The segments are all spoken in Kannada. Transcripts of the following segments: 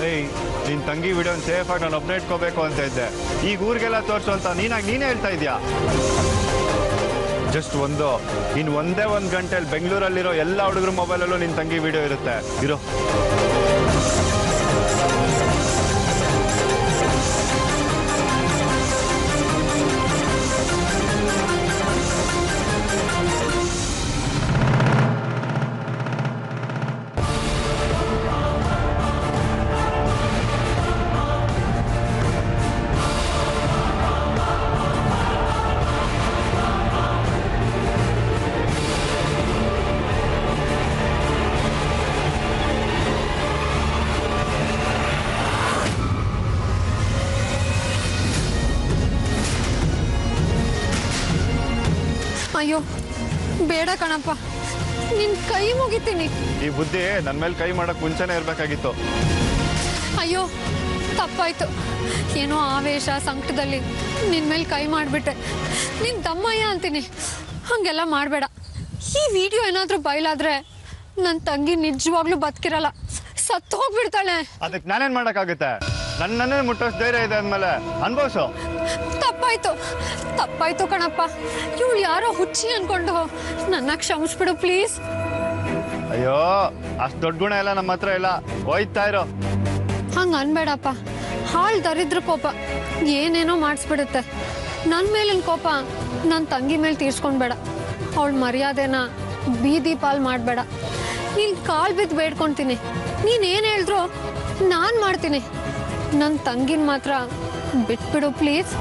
ಏಯ್ ನಿನ್ನ ತಂಗಿ ವಿಡಿಯೋನ ಸೇಫಾಗಿ ನಾನು ಒಬ್ಬನೇ ಇಟ್ಕೋಬೇಕು ಅಂತ ಇದ್ದೆ. ಈಗ ಊರಿಗೆಲ್ಲ ತೋರಿಸು ಅಂತ ನೀನೇ ಹೇಳ್ತಾ ಇದೆಯಾ? ಜಸ್ಟ್ ಇನ್ನು ಒಂದೇ ಒಂದು ಗಂಟೆಯಲ್ಲಿ ಬೆಂಗಳೂರಲ್ಲಿರೋ ಎಲ್ಲ ಹುಡುಗರ ಮೊಬೈಲಲ್ಲೂ ನಿನ್ನ ತಂಗಿ ವಿಡಿಯೋ ಇರುತ್ತೆ. ಇರೋ ಅಯ್ಯೋ ಬೇಡ ಕಣಪ್ಪ, ನಿನ್ ಕೈ ಮುಗಿತೀನಿ. ಈ ಬುದ್ಧಿ ನನ್ನ ಮೇಲೆ ಕೈ ಮಾಡಕ್ ಮುಂಚೆನೇ ಇರ್ಬೇಕಾಗಿತ್ತು. ಅಯ್ಯೋ ತಪ್ಪಾಯ್ತು, ಏನೋ ಆವೇಶ ಸಂಕಟದಲ್ಲಿ ನಿನ್ ಮೇಲೆ ಕೈ ಮಾಡಿಬಿಟ್ಟೆ. ನಿನ್ ತಮ್ಮಯ್ಯ ಅಂತೀನಿ, ಹಂಗೆಲ್ಲ ಮಾಡಬೇಡ. ಈ ವಿಡಿಯೋ ಏನಾದ್ರೂ ಬಯಲಾದ್ರೆ ನನ್ನ ತಂಗಿ ನಿಜವಾಗ್ಲೂ ಬದುಕಿರಲ್ಲ, ಸತ್ತು ಹೋಗ್ಬಿಡ್ತಾಳೆ. ಅದಕ್ಕೆ ನಾನೇನ್ ಮಾಡಕ್ಕಾಗುತ್ತೆ? ನನ್ನನ್ನೇ ಮುಟ್ಟೋಷ್ಟು ಧೈರ್ಯ ಇದೆ ಅಂದ್ಮೇಲೆ ಅನ್ಭವಿಸು. ತಪ್ಪಾಯ್ತು ಕಣಪ್ಪ, ಇವಳು ಯಾರೋ ಹುಚ್ಚಿ ಅನ್ಕೊಂಡು ನನ್ನ ಕ್ಷಮಿಸ್ಬಿಡು ಪ್ಲೀಸ್. ಅಯ್ಯೋ ಅಷ್ಟು ದೊಡ್ಡ ಗುಣ ಎಲ್ಲ ನಮ್ಮ ಹತ್ರ ಇಲ್ಲ, ಹೋಯ್ತಾ ಇರೋ. ಹಂಗ ಅನ್ಬೇಡಪ್ಪ, ಹಾಳು ದರಿದ್ರ ಕೋಪ ಏನೇನೋ ಮಾಡಿಸ್ಬಿಡುತ್ತೆ. ನನ್ನ ಮೇಲಿನ ಕೋಪ ನನ್ನ ತಂಗಿ ಮೇಲೆ ತೀರ್ಸ್ಕೊಂಡ್ಬೇಡ. ಅವಳ ಮರ್ಯಾದೆನ ಬೀದಿ ಪಾಲ್ ಮಾಡಬೇಡ. ನೀನ್ ಕಾಲ್ ಬಿದ್ದು ಬೇಡ್ಕೊತೀನಿ, ನೀನೇನು ಹೇಳಿದ್ರು ನಾನು ಮಾಡ್ತೀನಿ. ನನ್ನ ತಂಗಿನ ಮಾತ್ರ ಬಿಟ್ಬಿಡು ಪ್ಲೀಸ್.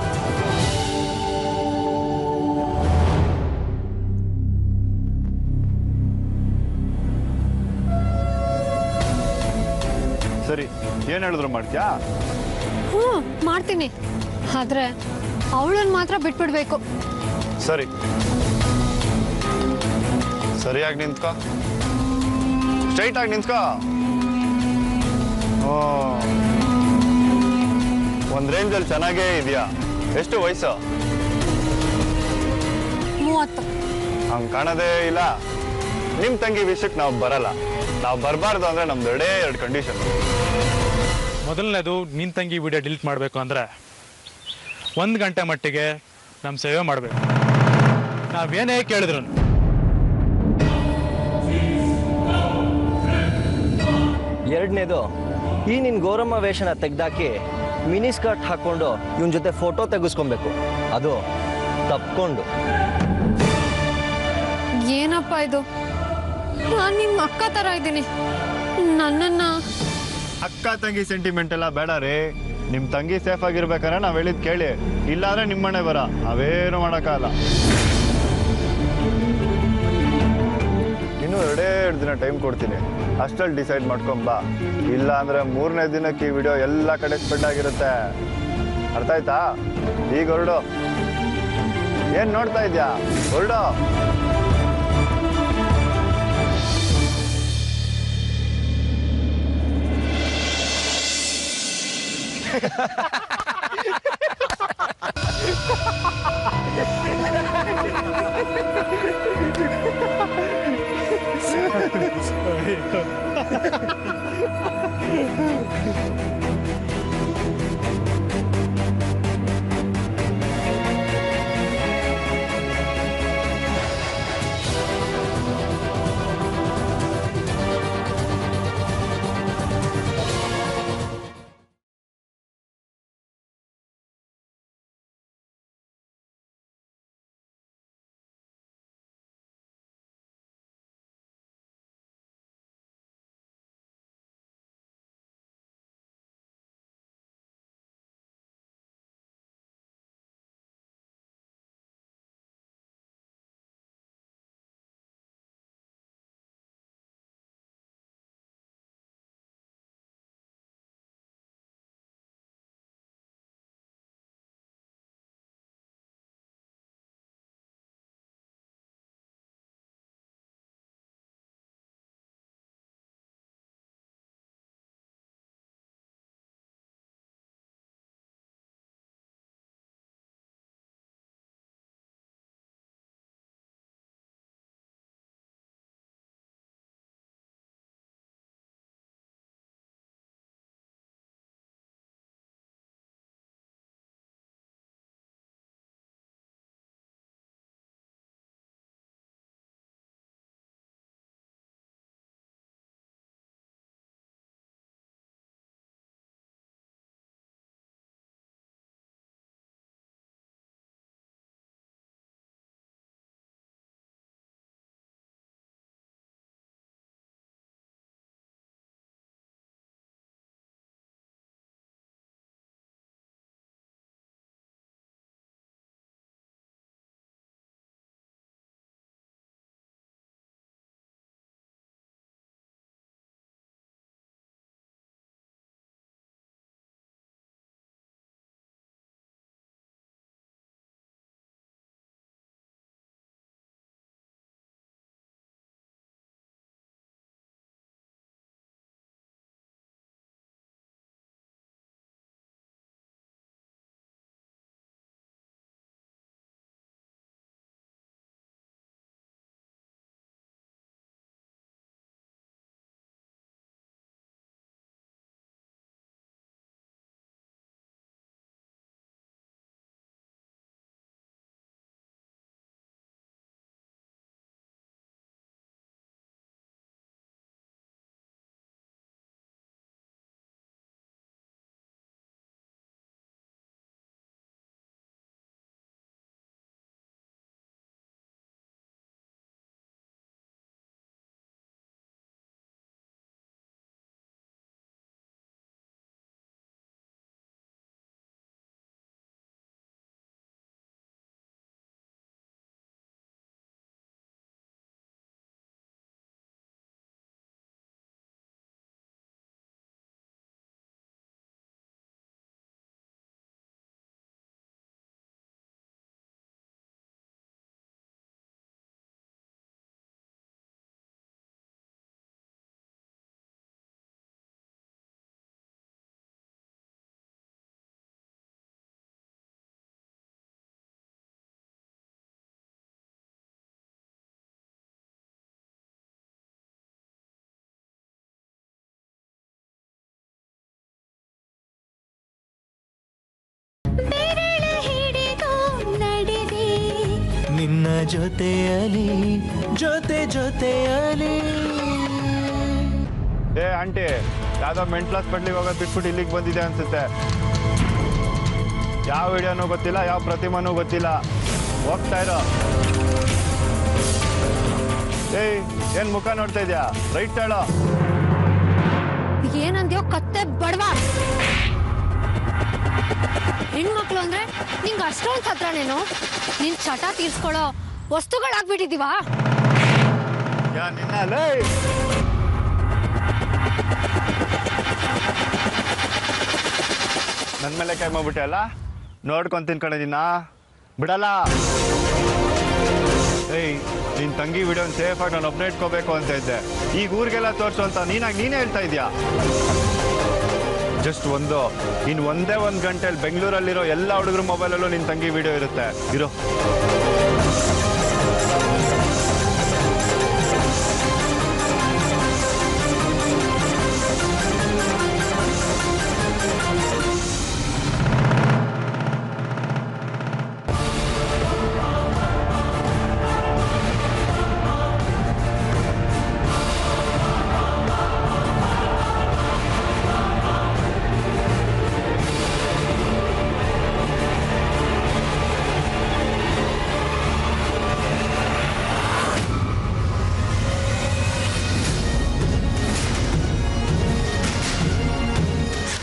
ಸರಿ, ಏನ್ ಹೇಳಿದ್ರು ಮಾಡ್ತೀಯಾ? ಮಾಡ್ತೀನಿ, ಆದ್ರೆ ಅವಳನ್ನ ಮಾತ್ರ ಬಿಟ್ಬಿಡ್ಬೇಕು. ಸರಿ, ಸರಿಯಾಗಿ ನಿಂತ್ಕೋ, ಸ್ಟ್ರೈಟ್ ಆಗಿ ನಿಂತ್ಕೋ. ಒಂದ್ ರೇಂಜಲ್ಲಿ ಚೆನ್ನಾಗೇ ಇದೆಯಾ. ಎಷ್ಟು ವಯಸ್ಸು? 30. ಹಂಗ್ ಕಾಣೋದೇ ಇಲ್ಲ. ನಿಮ್ ತಂಗಿ ವಿಷಯಕ್ಕೆ ನಾವು ಬರಲ್ಲ. ನಾವು ಬರಬಾರ್ದು ಅಂದ್ರೆ ನಮ್ದು ಎರಡು ಕಂಡೀಷನ್. ಮೊದಲನೇದು, ನಿನ್ನ ತಂಗಿ ವಿಡಿಯೋ ಡಿಲೀಟ್ ಮಾಡಬೇಕು ಅಂದರೆ 1 ಗಂಟೆ ಮಟ್ಟಿಗೆ ನಮ್ಮ ಸೇವೆ ಮಾಡಬೇಕು. ನಾವೇನೇ ಕೇಳಿದ್ರು. ಎರಡನೇದು, ಈ ನಿನ್ನ ಗೌರಮ್ಮ ವೇಷನ ತೆಗ್ದಾಕಿ ಮಿನಿ ಸ್ಕರ್ಟ್ ಹಾಕ್ಕೊಂಡು ಇವನ ಜೊತೆ ಫೋಟೋ ತೆಗೆಸ್ಕೊಬೇಕು, ಅದು ತಪ್ಕೊಂಡು. ಏನಪ್ಪ ಇದು? ನಾನು ನಿಮ್ಮ ಅಕ್ಕ ತರ ಇದ್ದೀನಿ. ನನ್ನನ್ನ ಅಕ್ಕ ತಂಗಿ ಸೆಂಟಿಮೆಂಟ್ ಎಲ್ಲ ಬೇಡ ರೀ. ನಿಮ್ ತಂಗಿ ಸೇಫ್ ಆಗಿರ್ಬೇಕಾದ್ರೆ ನಾವ್ ಹೇಳಿದ್ ಕೇಳಿ, ಇಲ್ಲಾಂದ್ರೆ ನಿಮ್ಮನೆ ಬರ, ನಾವೇನು ಮಾಡಕ್ಕಾಗಲ್ಲ. ಇನ್ನೂ 2 ದಿನ ಟೈಮ್ ಕೊಡ್ತೀನಿ, ಅಷ್ಟಲ್ಲಿ ಡಿಸೈಡ್ ಮಾಡ್ಕೊಂಬಾ. ಇಲ್ಲ ಅಂದ್ರೆ 3ನೇ ದಿನಕ್ಕೆ ಈ ವಿಡಿಯೋ ಎಲ್ಲ ಕಡೆ ಸ್ಪ್ರೆಡ್ ಆಗಿರುತ್ತೆ. ಅರ್ಥ ಆಯ್ತಾ? ಈಗ ಹೊರಡು. ಏನ್ ನೋಡ್ತಾ ಇದ್ಯಾ? ಹೊರಡು. ಜೊತೆಯಲಿ ಜೊತೆಯಲಿ. ಏ ಆಂಟಿ, ಯಾವ್ದೋ ಮೆಂಟಲ್ ಹಾಸ್ಪಿಟ್ಲಿಗೆ ಹೋಗೋದು ಬಿಟ್ಬಿಟ್ಟು ಇಲ್ಲಿಗೆ ಬಂದಿದೆ ಅನ್ಸುತ್ತೆ. ಯಾವ ವಿಡಿಯೋನೂ ಗೊತ್ತಿಲ್ಲ, ಯಾವ ಪ್ರತಿಮಾನೂ ಗೊತ್ತಿಲ್ಲ. ಹೋಗ್ತಾ ಇರೋ. ಏಯ್, ಏನ್ ಮುಖ ನೋಡ್ತಾ ಇದ್ಯಾ? ರೈಟ್ ಹೇಳೋ. ಏನಂದ್ಯೋ ಕತ್ತೆ ಬಡವಾ. ಹೆಣ್ಮಕ್ಳು ಅಂದ್ರೆ ನಿಂಗೆ ಅಷ್ಟೊಂದು ಹತ್ರನೇನು? ನಿನ್ ಚಟ ತೀರ್ಸ್ಕೊಳ್ಳೋ ವಸ್ತುಗಳಾಗ್ಬಿಟ್ಟಿದೀವಾ? ನಿನ್ನ ನನ್ನ ಮೇಲೆ ಕೈ ಮಾಡ್ಬಿಟ್ಟೆ ಅಲ್ಲ, ನೋಡ್ಕೊಂತೀನಿ ಕಣೆ ನಿನ್ನ ಬಿಡಲ್ಲ. ಏಯ್, ನಿನ್ ತಂಗಿ ವಿಡಿಯೋನ್ ಸೇಫ್ ಆಗಿ ನಾನು ಒಬ್ಬನೇ ಇಟ್ಕೋಬೇಕು ಅಂತ ಇದ್ದೆ. ಈಗ ಊರಿಗೆಲ್ಲ ತೋರಿಸು ಅಂತ ನೀನೇ ಹೇಳ್ತಾ ಇದೀಯಾ. ಜಸ್ಟ್ ಇನ್ನು ಒಂದೇ ಗಂಟೆಯಲ್ಲಿ ಬೆಂಗಳೂರಲ್ಲಿರೋ ಎಲ್ಲ ಹುಡುಗರ ಮೊಬೈಲಲ್ಲೂ ನಿನ್ ತಂಗಿ ವಿಡಿಯೋ ಇರುತ್ತೆ. ಇರೋ.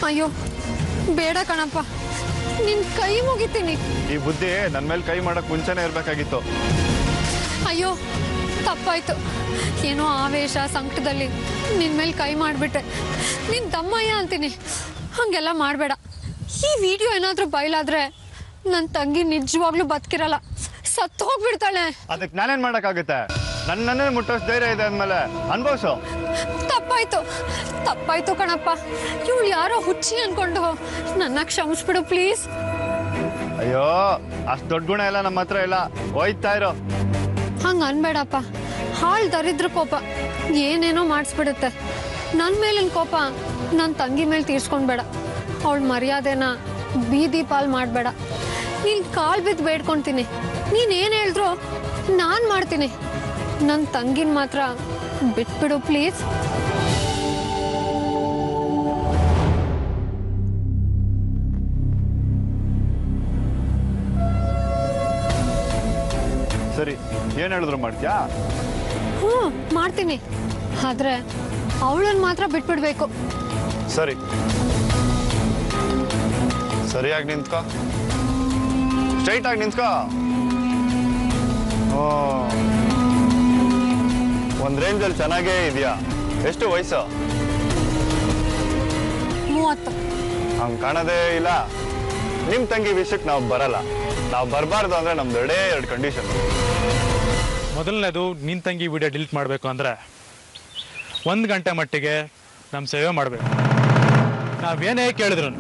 ಅಯ್ಯೋ ಬೇಡ ಕಣಪ್ಪ, ನಿನ್ ಕೈ ಮುಗಿತೀನಿ. ಈ ಬುದ್ಧಿ ನನ್ನ ಮೇಲೆ ಕೈ ಮಾಡಕ್ ಮುಂಚೆನೆ ಇರ್ಬೇಕಾಗಿತ್ತು. ಅಯ್ಯೋ ತಪ್ಪಾಯ್ತು. ಏನೋ ಆವೇಶ ಸಂಕಟದಲ್ಲಿ ನಿನ್ ಮೇಲೆ ಕೈ ಮಾಡ್ಬಿಟ್ಟೆ. ನಿನ್ ತಮ್ಮಯ್ಯ ಅಂತೀನಿ, ಹಂಗೆಲ್ಲ ಮಾಡಬೇಡ. ಈ ವಿಡಿಯೋ ಏನಾದ್ರೂ ಬಯಲಾದ್ರೆ ನನ್ನ ತಂಗಿ ನಿಜವಾಗ್ಲೂ ಬದುಕಿರಲ್ಲ, ಸತ್ತು ಹೋಗ್ಬಿಡ್ತಾಳೆ. ಅದಕ್ಕೆ ನಾನೇನ್ ಮಾಡಕ್ಕಾಗುತ್ತೆ? ನನ್ನನ್ನೇ ಮುಟ್ಟೋಸ್ ಧೈರ್ಯ ಇದೆ ಅಂದ್ಮೇಲೆ ಅನ್ಭವಿಸು. ತಪ್ಪಾಯ್ತು ಕಣಪ್ಪ. ಇವಳು ಯಾರೋ ಹುಚ್ಚಿ ಅನ್ಕೊಂಡು ನನ್ನ ಕ್ಷಮಿಸ್ಬಿಡು ಪ್ಲೀಸ್. ಅಯ್ಯೋ, ಅಷ್ಟು ದೊಡ್ಡ ಗುಣ ಎಲ್ಲ ನಮ್ಮ ಹತ್ರ ಇಲ್ಲ. ಹೋಯ್ತಾ ಇರೋ. ಹಂಗ ಅನ್ಬೇಡಪ್ಪ. ಹಾಳ್ ದರಿದ್ರ ಕೋಪ ಏನೇನೋ ಮಾಡಿಸ್ಬಿಡುತ್ತೆ. ನನ್ನ ಮೇಲಿನ ಕೋಪ ನನ್ನ ತಂಗಿ ಮೇಲೆ ತೀರ್ಸ್ಕೊಂಡ್ಬೇಡ. ಅವಳ ಮರ್ಯಾದೆನ ಬೀದಿ ಪಾಲ್ ಮಾಡಬೇಡ. ನೀನ್ ಕಾಲ್ ಬಿದ್ದು ಬೇಡ್ಕೊಳ್ತೀನಿ. ನೀನೇನು ಹೇಳಿದ್ರು ನಾನು ಮಾಡ್ತೀನಿ. ನನ್ನ ತಂಗಿನ ಮಾತ್ರ ಬಿಟ್ಬಿಡು ಪ್ಲೀಸ್. ಸರಿ, ಏನ್ ಹೇಳಿದ್ರು ಮಾಡ್ತೀಯಾ? ಮಾಡ್ತೀನಿ, ಆದ್ರೆ ಅವಳನ್ನ ಮಾತ್ರ ಬಿಟ್ಬಿಡ್ಬೇಕು. ಸರಿ, ಸರಿಯಾಗಿ ನಿಂತ್ಕೋ. ಸ್ಟ್ರೈಟ್ ಆಗಿ ನಿಂತ್ಕೋ. ಒಂದ್ ರೇಂಜಲ್ಲಿ ಚೆನ್ನಾಗೇ ಇದೆಯಾ. ಎಷ್ಟು ವಯಸ್ಸು? 30. ಹಂಗ್ ಕಾಣೋದೇ ಇಲ್ಲ. ನಿಮ್ ತಂಗಿ ವಿಷಯಕ್ಕೆ ನಾವು ಬರಲ್ಲ. ನಾವು ಬರಬಾರ್ದು ಅಂದ್ರೆ ನಮ್ದು ಎರಡು ಕಂಡೀಷನ್. ಮೊದಲನೇದು, ನಿನ್ನ ತಂಗಿ ವಿಡಿಯೋ ಡಿಲೀಟ್ ಮಾಡಬೇಕು ಅಂದರೆ 1 ಗಂಟೆ ಮಟ್ಟಿಗೆ ನಮ್ಮ ಸೇವೆ ಮಾಡಬೇಕು. ನಾವೇನೇ ಕೇಳಿದ್ರು.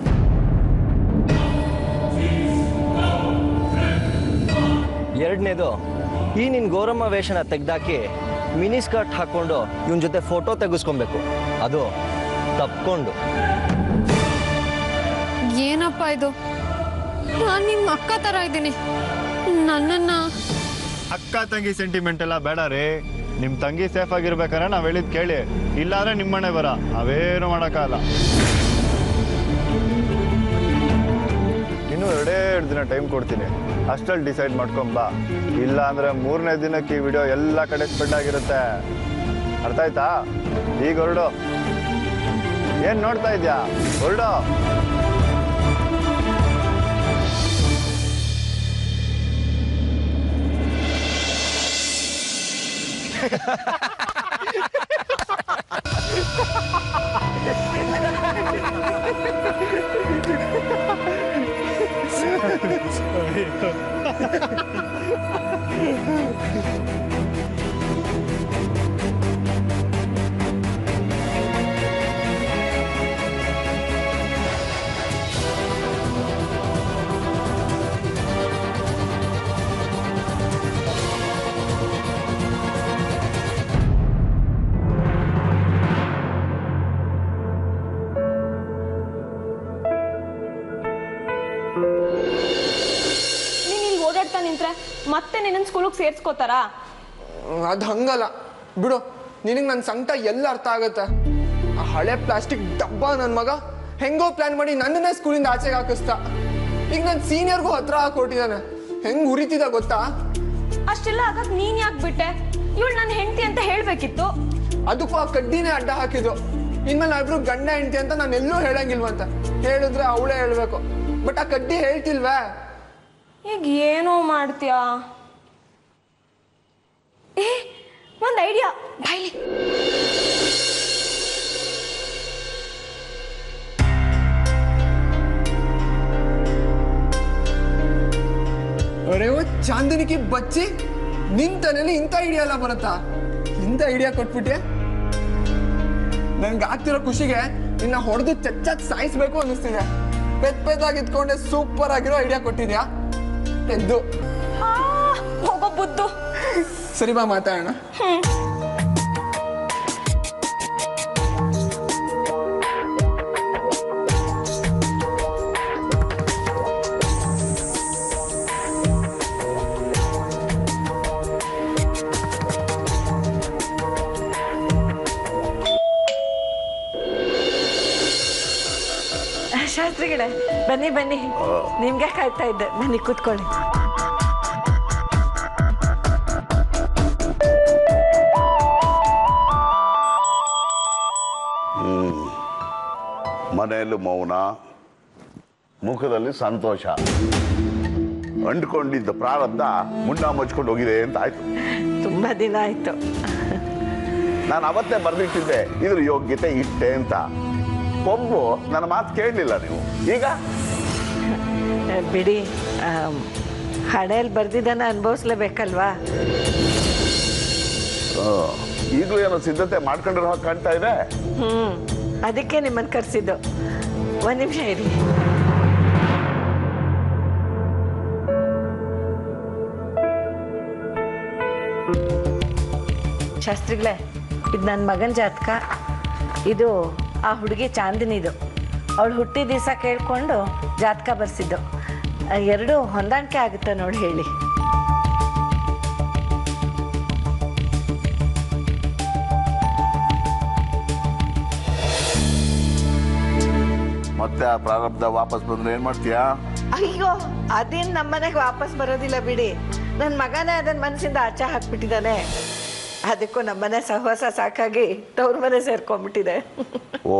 ಎರಡನೇದು, ಈ ನಿನ್ನ ಗೌರಮ್ಮ ವೇಷನ ತೆಗ್ದಾಕಿ ಮಿನಿ ಸ್ಕರ್ಟ್ ಹಾಕ್ಕೊಂಡು ಇವನ ಜೊತೆ ಫೋಟೋ ತೆಗೆಸ್ಕೊಬೇಕು. ಅದು ತಪ್ಕೊಂಡು. ಏನಪ್ಪ ಇದು? ನಾನು ನಿಮ್ಮ ಅಕ್ಕ ತರ ಇದ್ದೀನಿ. ನನ್ನನ್ನ ಅಕ್ಕ ತಂಗಿ ಸೆಂಟಿಮೆಂಟ್ ಎಲ್ಲ ಬೇಡ ರೀ. ನಿಮ್ ತಂಗಿ ಸೇಫ್ ಆಗಿರ್ಬೇಕಾದ್ರೆ ನಾವ್ ಹೇಳಿದ್ ಕೇಳಿ. ಇಲ್ಲಾಂದ್ರೆ ನಿಮ್ಮನೆ ಬರ, ನಾವೇನು ಮಾಡಕ್ಕಾಗಲ್ಲ. ಇನ್ನು 2 ದಿನ ಟೈಮ್ ಕೊಡ್ತೀನಿ. ಅಷ್ಟಲ್ಲಿ ಡಿಸೈಡ್ ಮಾಡ್ಕೊಂಬಾ. ಇಲ್ಲ ಅಂದ್ರೆ 3ನೇ ದಿನಕ್ಕೆ ಈ ವಿಡಿಯೋ ಎಲ್ಲ ಕಡೆ ಸ್ಪ್ರೆಡ್ ಆಗಿರುತ್ತೆ. ಅರ್ಥ ಆಯ್ತಾ? ಈಗ ಹೊರಡು. ಏನ್ ನೋಡ್ತಾ ಇದ್ಯಾ? ಹೊರಡು. ಅಡ್ಡಾಡ್ತಾ ನಿಂತ್ರೆ ಮತ್ತೆ ನಿನ್ನ ಸ್ಕೂಲಿಗೆ ಸೇರ್ಸ್ಕೋತಾರಾ? ಅದು ಹಂಗಲ್ಲ ಬಿಡು, ನಿನಗೆ ನನ್ನ ಸಂಕಟ ಎಲ್ಲ ಅರ್ಥ ಆಗುತ್ತೆ. ಆ ಹಳೆ ಪ್ಲಾಸ್ಟಿಕ್ ಡಬ್ಬ ನನ್ನ ಮಗ ಹೆಂಗೋ ಪ್ಲಾನ್ ಮಾಡಿ ನನ್ನನ್ನೇ ಸ್ಕೂಲಿಂದ ಆಚೆಗೆ ಹಾಕಿಸ್ತಾ. ಈಗ ನನ್ನ ಸೀನಿಯರ್ಗೂ ಹತ್ರ ಹಾಕೊಟ್ಟಿದ್ದಾನೆ. ಹೆಂಗ್ ಉರಿತಿದ ಗೊತ್ತಾ? ಅಷ್ಟೆಲ್ಲ ಆಗಕ್ ನೀನ್ ಯಾಕೆ ಬಿಟ್ಟೆ? ಇವಳು ನನ್ನ ಹೆಂಡತಿ ಅಂತ ಹೇಳ್ಬೇಕಿತ್ತು. ಅದಕ್ಕೂ ಆ ಕಡ್ಡಿನೇ ಅಡ್ಡ ಹಾಕಿದ್ದು. ಇನ್ಮೇಲೆ ನಾವಿಬ್ರು ಗಂಡ ಹೆಂಡತಿ ಅಂತ ನಾನು ಎಲ್ಲೂ ಹೇಳಂಗಿಲ್ವಂತ. ಹೇಳಿದ್ರೆ ಅವಳೇ ಹೇಳ್ಬೇಕು. ಬಟ್ ಆ ಕಡ್ಡಿ ಹೇಳ್ತಿಲ್ವೇ? ಈಗ ಏನೋ ಮಾಡ್ತೀಯಾ? ಒಂದ್ ಐಡಿಯಾ ಬಾಯ್ಲಿ. ಅರೆ ಚಾಂದನಿಕಿ ಬಚ್ಚಿ, ನಿನ್ ತಲೆಯಲ್ಲಿ ಇಂಥ ಐಡಿಯಾ ಎಲ್ಲ ಬರುತ್ತಾ? ಇಂಥ ಐಡಿಯಾ ಕೊಟ್ಬಿಟ್ಟೆ. ನನ್ಗೆ ಆಗ್ತಿರೋ ಖುಷಿಗೆ ನಿನ್ನ ಹೊಡೆದು ಚಚ್ಚಾಕ್ ಸಾಯಿಸ್ಬೇಕು ಅನ್ನಿಸ್ತಿದೆ. ಪೆದ್ದಾಗಿ ಇದ್ಕೊಂಡೆ ಸೂಪರ್ ಆಗಿರೋ ಐಡಿಯಾ ಕೊಟ್ಟಿದ್ಯಾ? ಪೆದ್ದು ಹೋಗೋ ಬುದ್ದು. ಸರಿ ಬಾ ಮಾತಾಡೋಣ. ಶಾಸ್ತ್ರಿಗಳೇ ಬನ್ನಿ ಬನ್ನಿ, ನಿಮ್ಗೆ ಕಾಯ್ತಾ ಇದ್ದೆ. ಬನ್ನಿ ಕೂತ್ಕೊಳ್ಳಿ. ಮನೆಯಲ್ಲಿ ಮೌನ, ಮುಖದಲ್ಲಿ ಸಂತೋಷ. ಅಂಡ್ಕೊಂಡಿದ್ದ ಪ್ರಾರಬ್ಧ ಮುನ್ನ ಮುಚ್ಕೊಂಡು ಹೋಗಿದೆ ಅಂತ ಆಯ್ತು. ತುಂಬಾ ದಿನ ಆಯ್ತು. ನಾನು ಅವತ್ತೇ ಬರೆದಿಟ್ಟಿದ್ದೆ ಇದ್ರ ಯೋಗ್ಯತೆ ಇಷ್ಟೇ ಅಂತ. ಕೊಂಬು ನನ್ನ ಮಾತು ಕೇಳಲಿಲ್ಲ ನೀವು. ಈಗ ಬಿಡಿ, ಹಣೆಯಲ್ಲಿ ಬರ್ದಿದ್ದನ್ನ ಅನುಭವಿಸ್ಲೇಬೇಕಲ್ವಾ? ಈಗಲೂ ಏನೋ ಸಿದ್ಧತೆ ಮಾಡ್ಕೊಂಡಿರೋ ಹಾಗೆ ಕಾಣ್ತಾ ಇದೆ. ಅದಕ್ಕೆ ನಿಮ್ಮನ್ನು ಕರೆಸಿದ್ದು. ಒಂದು ನಿಮಿಷ ಇರಿ. ಶಾಸ್ತ್ರಿಗಳೇ, ಇದು ನನ್ನ ಮಗನ ಜಾತಕ. ಇದು ಆ ಹುಡುಗಿ ಚಾಂದಿನಿದು. ಅವಳು ಹುಟ್ಟಿದ ದಿವಸ ಕೇಳಿಕೊಂಡು ಜಾತಕ ಬರ್ಸಿದ್ದು. ಎರಡು ಹೊಂದಾಣಿಕೆ ಆಗುತ್ತೆ ನೋಡಿ, ಹೇಳಿ. ಮತ್ತೆ ಆ ಪ್ರಾರಬ್ಧ ವಾಪಸ್ ಬಂದ್ರೆ ಏನ್ ಮಾಡ್ತೀಯಾ? ಅಯ್ಯೋ, ಅದೇನು ನಮ್ಮನೆಗೆ ವಾಪಸ್ ಬರೋದಿಲ್ಲ ಬಿಡಿ. ನನ್ನ ಮಗನೇ ಅದನ್ನ ಮನಸ್ಸಿಂದ ಆಚೆ ಹಾಕ್ಬಿಟ್ಟಿದ್ದಾನೆ. ಅದಕ್ಕೂ ನಮ್ಮನೆ ಸಹವಾಸ ಸಾಕಾಗಿ ತವ್ರ ಮನೆ ಸೇರ್ಕೊಂಡ್ಬಿಟ್ಟಿದೆ. ಓ,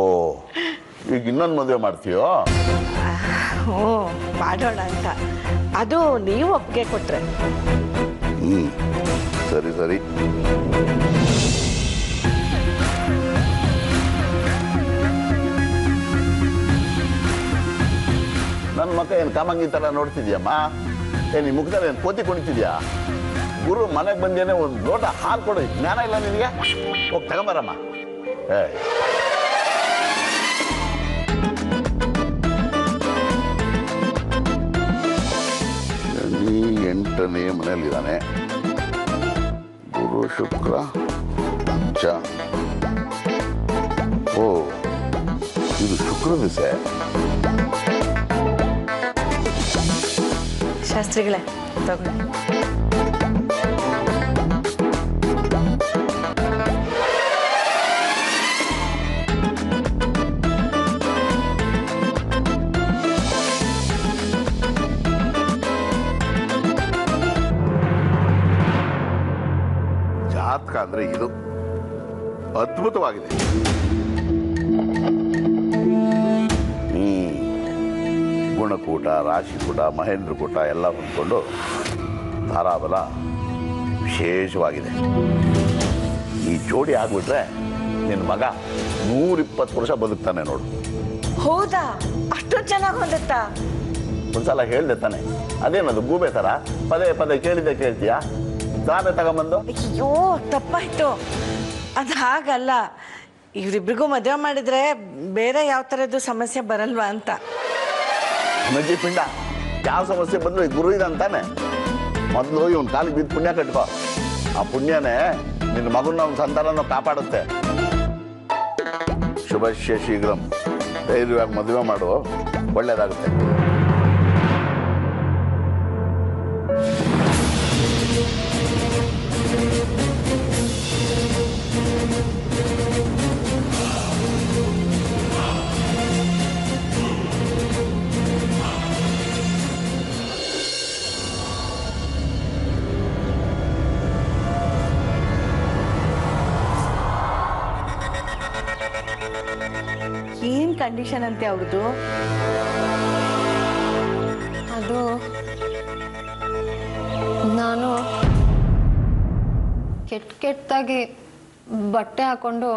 ಈಗ ಇನ್ನೊಂದು ಮದುವೆ ಮಾಡ್ತೀಯೋ? ಹ್ಞೂ, ಮಾಡೋಣ ಅಂತ. ಅದು ನೀವು ಒಪ್ಪಿಗೆ ಕೊಟ್ರೆ. ಸರಿ ಸರಿ. ನನ್ನ ಮಕ್ಕ ಏನು ಕಾಮಂಗಿ ಥರ ನೋಡ್ತಿದ್ಯಮ್ಮ? ಏನ್ ಈ ಮುಖದಲ್ಲಿ ಏನು ಕೋತಿ ಕುಣಿತಿದ್ಯಾ? ಗುರು ಮನೆಗೆ ಬಂದೇನೆ ಒಂದು ಲೋಟ ಹಾಲು ಕೊಡು. ಜ್ಞಾನ ಇಲ್ಲ ನಿನಗೆ? ಹೋಗಿ ತಗೊಂಬರಮ್ಮ. ಶನಿ 8ನೇ ಮನೆಯಲ್ಲಿದ್ದಾನೆ. ಗುರು ಶುಕ್ರ ಚ. ಓ, ಇದು ಶುಕ್ರ ದಿವಸ. ಶಾಸ್ತ್ರಿಗಳೇ ತಗೊಳ್ಳಿ. ಜಾತಕ ಅಂದ್ರೆ ಇದು ಅದ್ಭುತವಾಗಿದೆ. ಗುಣಕೂಟ, ರಾಶಿಕೂಟ, ಮಹೇಂದ್ರಕೂಟ ಎಲ್ಲ ಹೊಂದ್ಕೊಂಡು ಧಾರಾಬಲ ವಿಶೇಷವಾಗಿದೆ. ಈ ಜೋಡಿ ಆಗ್ಬಿಟ್ರೆ ನಿನ್ನ ಮಗ 120 ವರ್ಷ ಬದುಕ್ತಾನೆ ನೋಡು. ಹೌದಾ? ಅಷ್ಟೊಂದು ಚೆನ್ನಾಗಿ ಹೊಂದುತ್ತಾ? ಒಂದ್ಸಲ ಹೇಳ್ದೆ ತಾನೆ, ಅದೇನದು ಗೂಬೆ ಥರ ಪದೇ ಪದೇ ಕೇಳಿದ್ದೆ ಕೇಳ್ತೀಯಾ? ತಾನೇ ತಗೊಂಬಂದು. ಅಯ್ಯೋ, ತಪ್ಪಾಯ್ತು. ಅದು ಹಾಗಲ್ಲ. ಇವರಿಬ್ರಿಗೂ ಮದುವೆ ಮಾಡಿದ್ರೆ ಬೇರೆ ಯಾವ ಥರದ್ದು ಸಮಸ್ಯೆ ಬರಲ್ವಾ ಅಂತ. ನಜ್ಜಿ ಪಿಂಡ, ಯಾವ ಸಮಸ್ಯೆ ಬಂದ್ರು ಈ ಗುರು ಇದಂತಾನೆ. ಮೊದಲು ಇವನ್ ಕಾಲಿಗೆ ಬಿದ್ದು ಪುಣ್ಯ ಕಟ್ಕೋ. ಆ ಪುಣ್ಯನೇ ನಿನ್ನ ಮಗನ ಅವ್ನ ಸಂತಾನನ ಕಾಪಾಡುತ್ತೆ. ಶುಭಶ್ಯ ಶೀಘ್ರಂ. ಧೈರ್ಯವಾಗಿ ಮದುವೆ ಮಾಡು, ಒಳ್ಳೇದಾಗುತ್ತೆ. ಏನ್ ಕಂಡೀಷನ್ ಅಂತೆ ಅವ್ರದ್ದು? ಅದು ನಾನು ಕೆಟ್ಟದಾಗಿ ಬಟ್ಟೆ ಹಾಕೊಂಡು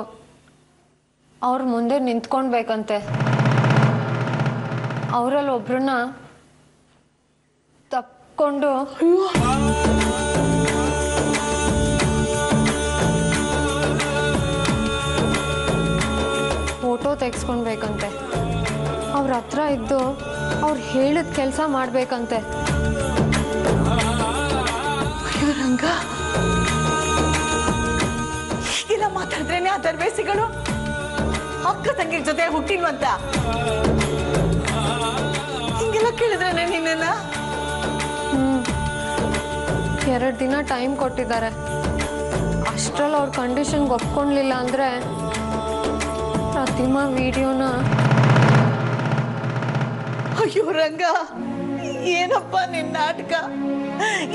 ಅವ್ರ ಮುಂದೆ ನಿಂತ್ಕೊಳ್ಬೇಕಂತೆ. ಅವರಲ್ಲಿ ಒಬ್ರನ್ನ ತಪ್ಕೊಂಡು ಫೋಟೋ ತೆಗೆಸ್ಕೊಳ್ಬೇಕಂತೆ. ಅವ್ರ ಹತ್ರ ಇದ್ದು ಅವ್ರು ಹೇಳಿದ ಕೆಲಸ ಮಾಡ್ಬೇಕಂತೆ. ರಂಗ, ಹೀಗೆಲ್ಲ ಮಾತಾಡಿದ್ರೇನೆ ಆ ದರ್ವೇಸಿಗಳು ಅಕ್ಕ ತಂಗಿ ಜೊತೆ ಹುಟ್ಟಿಲ್ವಂತ ಹಿಂಗೆಲ್ಲ ಕೇಳಿದ್ರೇನೆ ನಿನ್ನ? 2 ದಿನ ಟೈಮ್ ಕೊಟ್ಟಿದ್ದಾರೆ. ಅಷ್ಟ್ರಲ್ಲಿ ಅವ್ರ ಕಂಡೀಷನ್ಗೆ ಒಪ್ಕೊಳ್ಲಿಲ್ಲ ಅಂದ್ರೆ ಪ್ರತಿಮಾ ವಿಡಿಯೋನ. ಅಯ್ಯೋ ರಂಗ, ಏನಪ್ಪ ನಿನ್ನ ನಾಟಕ?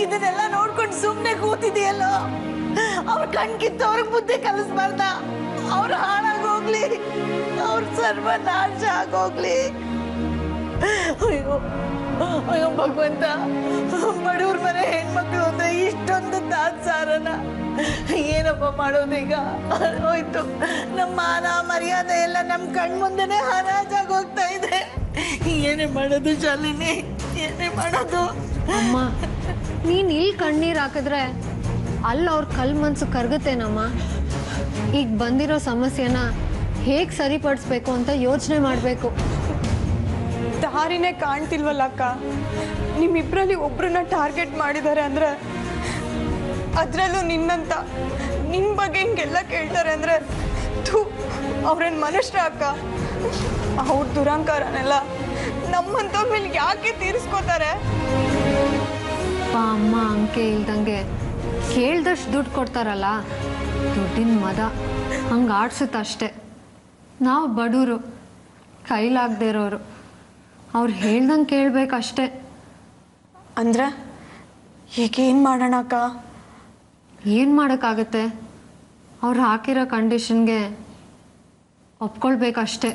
ಇದನ್ನೆಲ್ಲ ನೋಡ್ಕೊಂಡು ಸುಮ್ಮನೆ ಕೂತಿದೆಯಲ್ಲ. ಅವ್ರ ಕಣ್ಕಿತ್ತು ಅವ್ರಿಗೆ ಬುದ್ಧಿ ಕಲಿಸ್ಬಾರ್ದ? ಅವ್ರು ಹಾಳಾಗೋಗ್ಲಿ, ಅವ್ರ ಸರ್ವನಾಶ ಆಗೋಗ್ಲಿ. ಅಯ್ಯೋ ಅಯ್ಯೋ ಭಗವಂತ, ಬಡವ್ರ ಮನೆ ಹೆಣ್ಮಕ್ಳು ಅಂದ್ರೆ ಇಷ್ಟೊಂದು ತಾತ್ಸಾರನ ಏನಪ್ಪ ಮಾಡೋದೀಗ? ಹೋಯ್ತು ನಮ್ಮ ಮಾನ ಮರ್ಯಾದೆ ಎಲ್ಲ ನಮ್ ಕಣ್ ಮುಂದೆನೆ ಹರಾಜಾಗಿ ಹೋಗ್ತಾ ಇದೆ. ಏನೇ ಮಾಡೋದು ಶಾಲಿನಿ, ಏನೇ ಮಾಡೋದು? ಅಮ್ಮ, ನೀನ್ ಇಲ್ಲಿ ಕಣ್ಣೀರ್ ಹಾಕಿದ್ರೆ ಅಲ್ಲಿ ಅವ್ರ ಕಲ್ ಮನ್ಸು ಕರ್ಗುತ್ತೇನಮ್ಮ. ಈಗ ಬಂದಿರೋ ಸಮಸ್ಯೆನ ಹೇಗ್ ಸರಿಪಡಿಸ್ಬೇಕು ಅಂತ ಯೋಚನೆ ಮಾಡ್ಬೇಕು. ದಾರಿನೇ ಕಾಣ್ತಿಲ್ವಲ್ಲ ಅಕ್ಕ. ನಿಮ್ಮಿಬ್ರಲ್ಲಿ ಒಬ್ರನ್ನ ಟಾರ್ಗೆಟ್ ಮಾಡಿದ್ದಾರೆ ಅಂದ್ರೆ, ಅದ್ರಲ್ಲೂ ನಿನ್ನಂತ ನಿನ್ ಬಗ್ಗೆ ಹಿಂಗೆಲ್ಲ ಕೇಳ್ತಾರೆ ಅಂದ್ರೆ ಅವ್ರೇನ್ ಮನುಷ್ಯರ ಅಕ್ಕ? ಅವ್ರ ದುರಂಕಾರನೆಲ್ಲ ನಮ್ಮಂತವ್ರ ಮೇಲೆ ಯಾಕೆ ತೀರಿಸ್ಕೋತಾರೆ? ಅಮ್ಮ ಅಂಕೆ ಇಲ್ದಂಗೆ ಕೇಳ್ದಷ್ಟು ದುಡ್ಡು ಕೊಡ್ತಾರಲ್ಲ, ದುಡ್ಡಿನ ಮದ ಹಂಗೆ ಆಡ್ಸುತ್ತಷ್ಟೆ. ನಾವು ಬಡವರು, ಕೈಲಾಗದೇ ಇರೋರು, ಅವ್ರು ಹೇಳ್ದಂಗೆ ಕೇಳ್ಬೇಕಷ್ಟೆ. ಅಂದ್ರೆ ಈಗ ಏನು ಮಾಡೋಣ ಅಕ್ಕ? ಏನು ಮಾಡೋಕ್ಕಾಗತ್ತೆ? ಅವ್ರು ಹಾಕಿರೋ ಕಂಡೀಷನ್ಗೆ ಒಪ್ಕೊಳ್ಬೇಕಷ್ಟೆ.